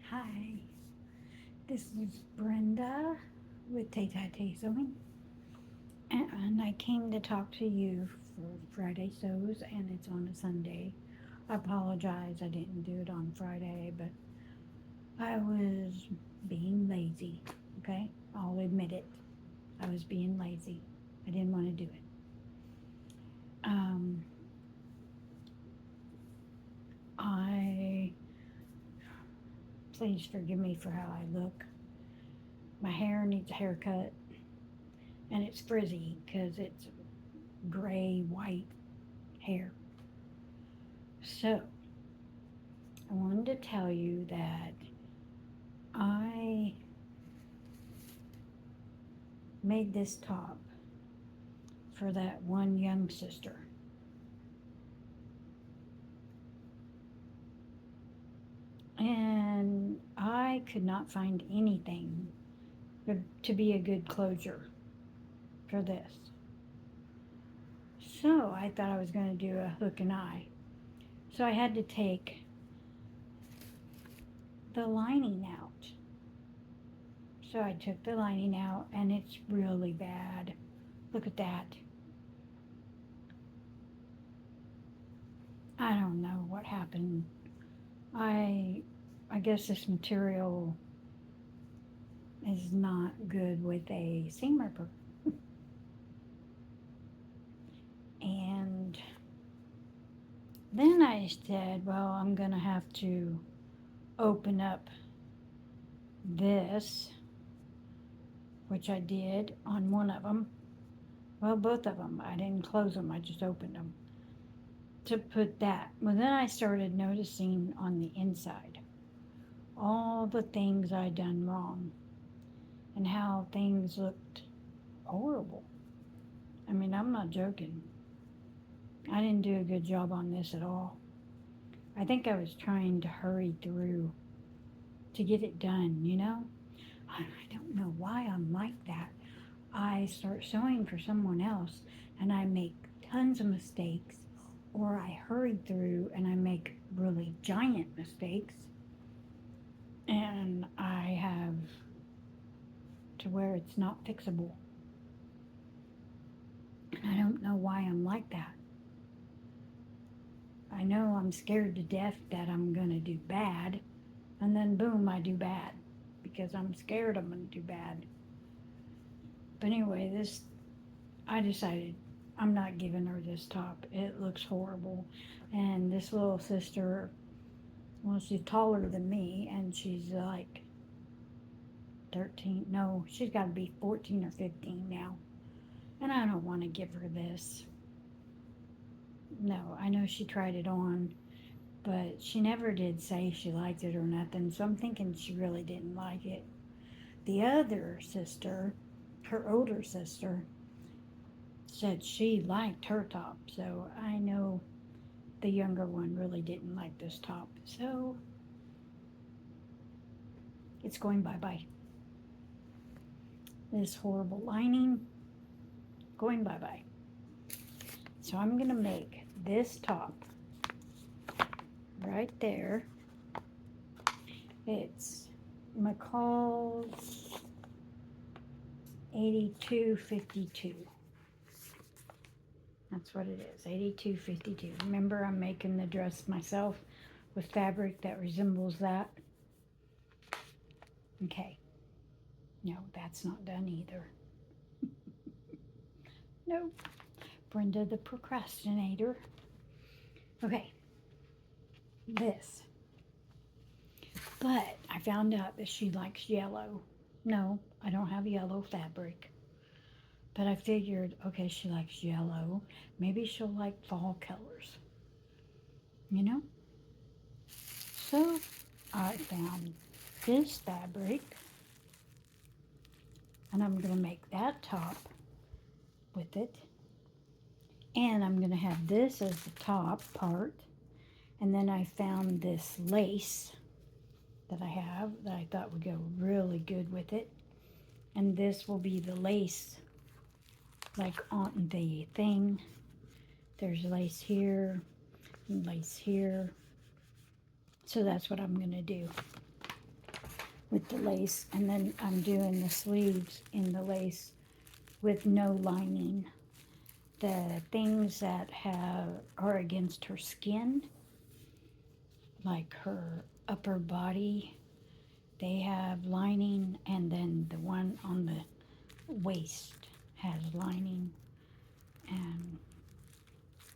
Hi, this is Brenda with Tay Tay Tay Sewing, and I came to talk to you for Friday Sews, and it's on a Sunday. I apologize I didn't do it on Friday, but I was being lazy, okay? I'll admit it. I was being lazy. I didn't want to do it. Um, I, please forgive me for how I look. My hair needs a haircut, and it's frizzy because it's gray, white hair. So, I wanted to tell you that I made this top for that one young sister. And I could not find anything to be a good closure for this. So I thought I was going to do a hook and eye. So I had to take the lining out. So I took the lining out and it's really bad. Look at that. I don't know what happened. I I guess this material is not good with a seam ripper. And then I said, well, I'm going to have to open up this, which I did on one of them. Well, both of them. I didn't close them, I just opened them to put that. Well, then I started noticing on the inside all the things I'd done wrong and how things looked horrible. I mean, I'm not joking. I didn't do a good job on this at all. I think I was trying to hurry through to get it done, you know? I don't know why I'm like that. I start sewing for someone else and I make tons of mistakes, or I hurry through and I make really giant mistakes, and I have to where it's not fixable. And I don't know why I'm like that. I know I'm scared to death that I'm going to do bad, and then boom, I do bad because I'm scared I'm going to do bad. But anyway, this I decided I'm not giving her this top. It looks horrible. And this little sister, well, she's taller than me, and she's like 13. No, she's got to be 14 or 15 now. And I don't want to give her this. No, I know she tried it on, but she never did say she liked it or nothing. So I'm thinking she really didn't like it. The other sister, her older sister, said she liked her top. So I know the younger one really didn't like this top. So it's going bye bye. This horrible lining going bye bye. So I'm going to make this top right there. It's McCall's 8252. That's what it is, 8252. Remember, I'm making the dress myself with fabric that resembles that. Okay. No, that's not done either. Nope. Brenda the procrastinator. Okay. This. But I found out that she likes yellow. No, I don't have yellow fabric. But I figured, okay, she likes yellow. Maybe she'll like fall colors. You know? So I found this fabric, and I'm going to make that top with it. And I'm going to have this as the top part. And then I found this lace that I have that I thought would go really good with it. And this will be the lace, like on the thing. There's lace here and lace here. So that's what I'm going to do. with the lace, and then I'm doing the sleeves in the lace with no lining. The things that are against her skin, like her upper body, they have lining, and then the one on the waist has lining. And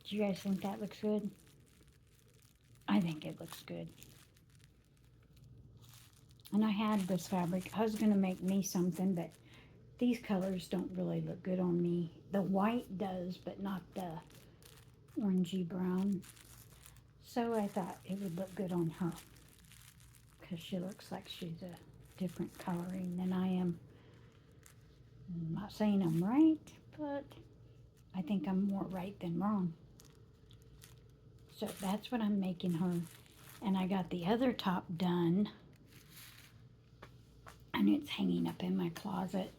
do you guys think that looks good? I think it looks good. And I had this fabric. I was going to make me something, but these colors don't really look good on me. The white does, but not the orangey brown. So I thought it would look good on her because she looks like she's a different coloring than I am. I'm not saying I'm right, but I think I'm more right than wrong. So that's what I'm making her. And I got the other top done, and it's hanging up in my closet.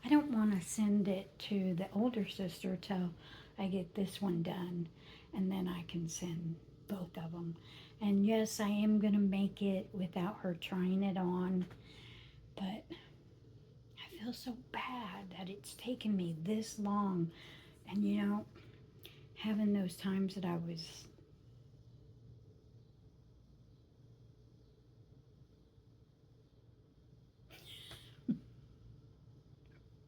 I don't want to send it to the older sister till I get this one done, and then I can send both of them. And yes, I am going to make it without her trying it on, but I feel so bad that it's taken me this long. And having those times that I was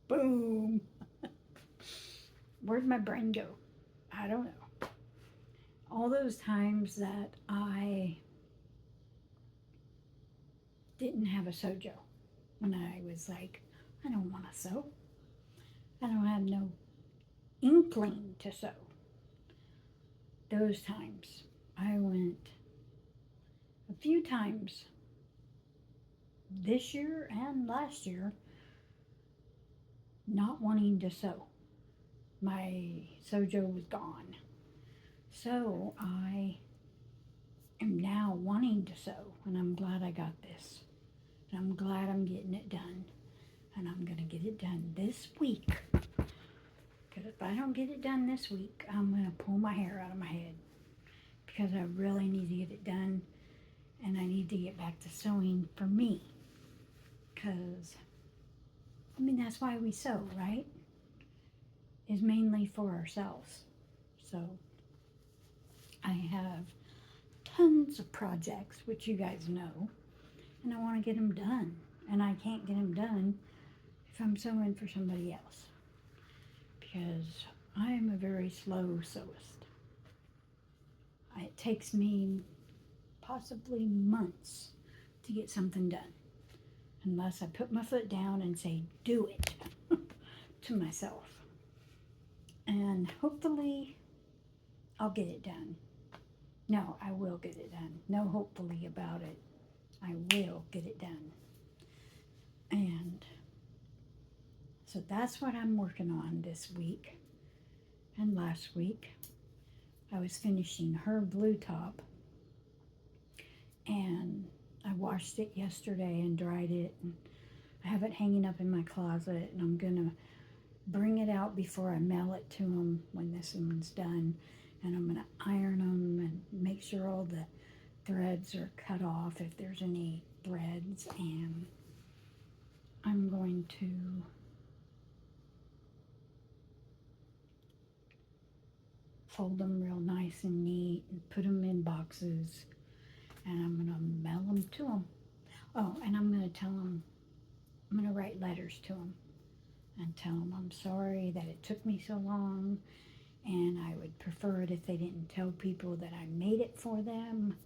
boom. Where'd my brain go? I don't know. All those times that I didn't have a sojo, when I was like, I don't want to sew. I don't have no inkling to sew. Those times I went a few times this year and last year not wanting to sew. My sojo was gone. So I am now wanting to sew, and I'm glad I got this. And I'm glad I'm getting it done. And I'm going to get it done this week. Because if I don't get it done this week, I'm going to pull my hair out of my head. Because I really need to get it done. And I need to get back to sewing for me. Because, that's why we sew, right? Is mainly for ourselves. So, I have tons of projects, which you guys know. And I want to get them done. And I can't get them done if I'm sewing for somebody else. Because I am a very slow sewist. It takes me possibly months to get something done. Unless I put my foot down and say, do it to myself. And hopefully I'll get it done. No, I will get it done. No hopefully about it. I will get it done. And so that's what I'm working on this week. And last week I was finishing her blue top, and I washed it yesterday and dried it, and I have it hanging up in my closet, and I'm gonna bring it out before I mail it to them when this one's done, and I'm gonna iron them and make sure all the threads are cut off if there's any threads, and I'm going to fold them real nice and neat and put them in boxes, and I'm gonna mail them to them. Oh, and I'm gonna tell them, I'm gonna write letters to them and tell them I'm sorry that it took me so long, and I would prefer it if they didn't tell people that I made it for them,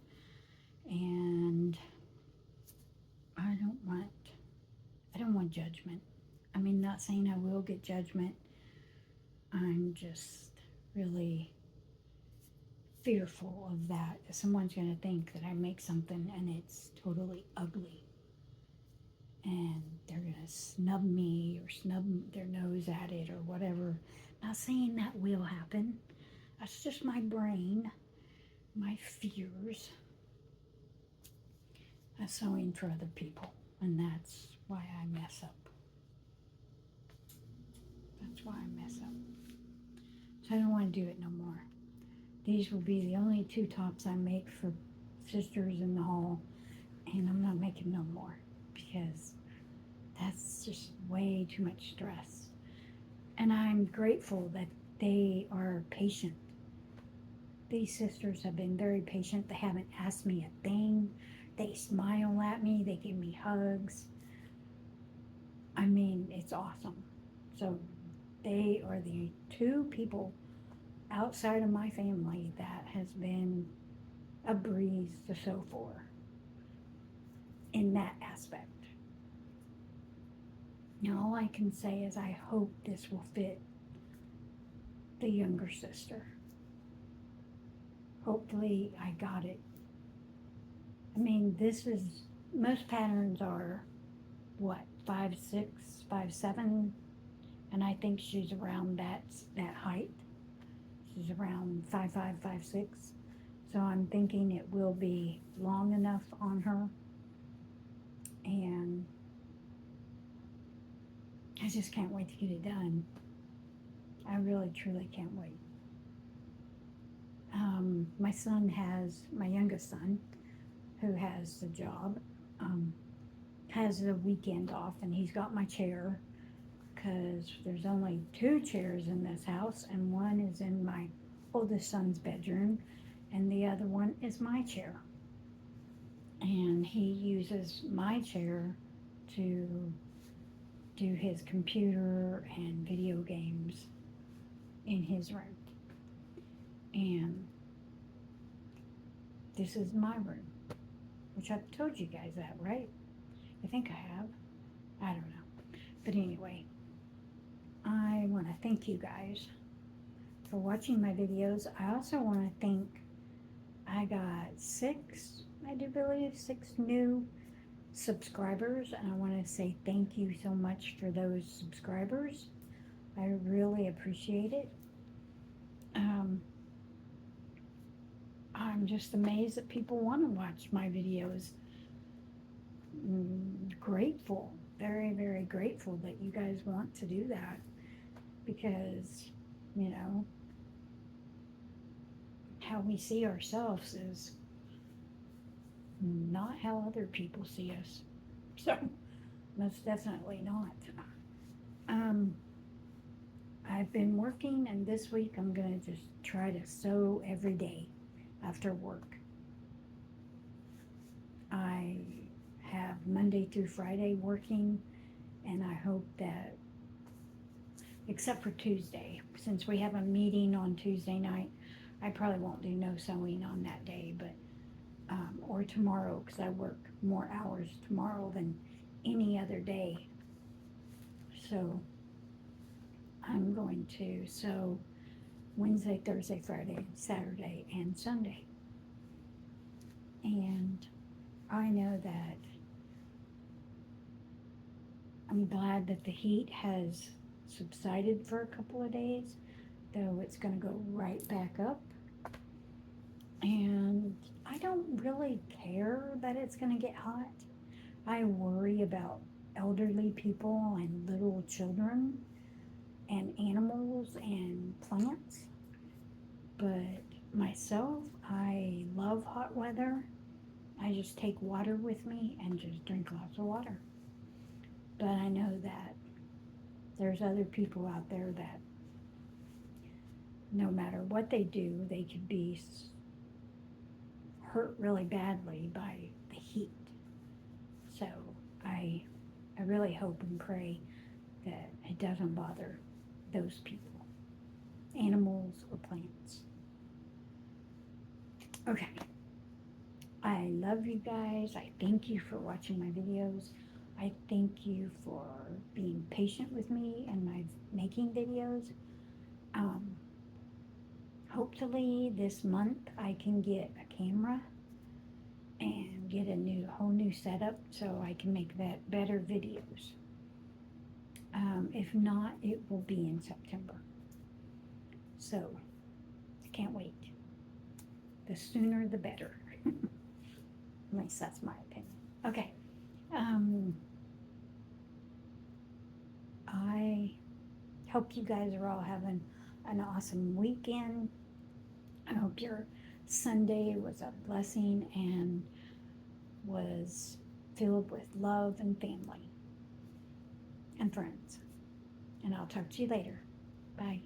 and I don't want judgment. Not saying I will get judgment. I'm just really fearful of that. Someone's going to think that I make something and it's totally ugly. And they're going to snub me or snub their nose at it or whatever. Not saying that will happen. That's just my brain, my fears of sewing for other people. And that's why I mess up. That's why I mess up. So I don't want to do it no more. These will be the only 2 tops I make for sisters in the hall, and I'm not making no more because that's just way too much stress. And I'm grateful that they are patient. These sisters have been very patient. They haven't asked me a thing. They smile at me, they give me hugs. I mean, it's awesome. So they are the two people outside of my family that has been a breeze to sew for in that aspect. Now, all I can say is I hope this will fit the younger sister. Hopefully, I got it. I mean, most patterns are what, 5'6", 5'7", and I think she's around that height. She's around 5'5", 5'6". So I'm thinking it will be long enough on her, and I just can't wait to get it done. I really, truly can't wait. My youngest son, who has the job, has the weekend off, and he's got my chair because there's only 2 chairs in this house, and one is in my oldest son's bedroom, and the other one is my chair. And he uses my chair to do his computer and video games in his room. And this is my room, which I've told you guys that, right? I think I have. I don't know. But anyway, I want to thank you guys for watching my videos. I also want to thank, I got 6 new subscribers, and I want to say thank you so much for those subscribers. I really appreciate it. I'm just amazed that people want to watch my videos. Grateful, very, very grateful that you guys want to do that, because, you know, how we see ourselves is not how other people see us. So, most definitely not. I've been working, and this week I'm going to just try to sew every day after work. I have Monday through Friday working, and I hope that, except for Tuesday, since we have a meeting on Tuesday night, I probably won't do no sewing on that day, but or tomorrow, because I work more hours tomorrow than any other day. So I'm going to sew Wednesday, Thursday, Friday, Saturday, and Sunday. And I know that I'm glad that the heat has subsided for a couple of days, though it's going to go right back up. And I don't really care that it's going to get hot. I worry about elderly people and little children and animals and plants. But myself, I love hot weather. I just take water with me and just drink lots of water. But I know that there's other people out there that no matter what they do, they could be hurt really badly by the heat. So I really hope and pray that it doesn't bother those people, animals or plants. Okay. I love you guys. I thank you for watching my videos. I thank you for being patient with me and my making videos. Hopefully this month I can get a camera and get a whole new setup so I can make that better videos. If not, it will be in September. So I can't wait. The sooner the better. At least that's my opinion. Okay. I hope you guys are all having an awesome weekend. I hope your Sunday was a blessing and was filled with love and family and friends. And I'll talk to you later. Bye.